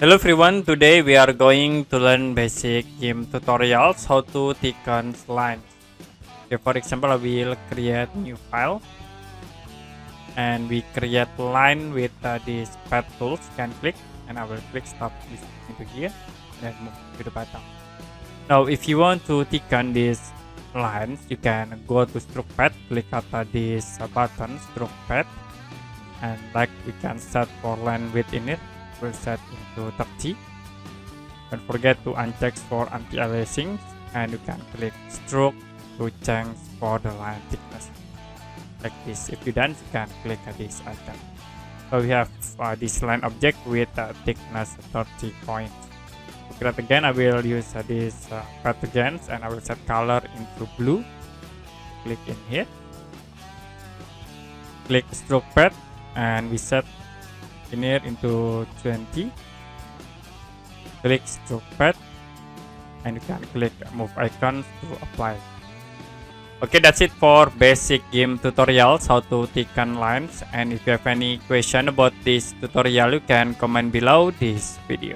Hello everyone, today we are going to learn basic Gimp tutorials how to thicken lines. Okay, for example, I will create new file and we create line with this pad tools. Can click and I will click stop this into here and move to the bottom. Now if you want to thicken these lines, you can go to stroke pad, click at this button stroke pad, and like we can set for line width in it. Will set into 30. Don't forget to uncheck for anti-aliasing and you can click stroke to change for the line thickness like this. If you done, you can click this icon. So we have this line object with thickness 30 points. To create again, I will use this pad again and I will set color into blue. Click in here, click stroke pad and we set linear into 20. Click stroke pad and you can click move icon to apply. Okay, that's it for basic Gimp tutorials how to thicken lines. And if you have any question about this tutorial, you can comment below this video.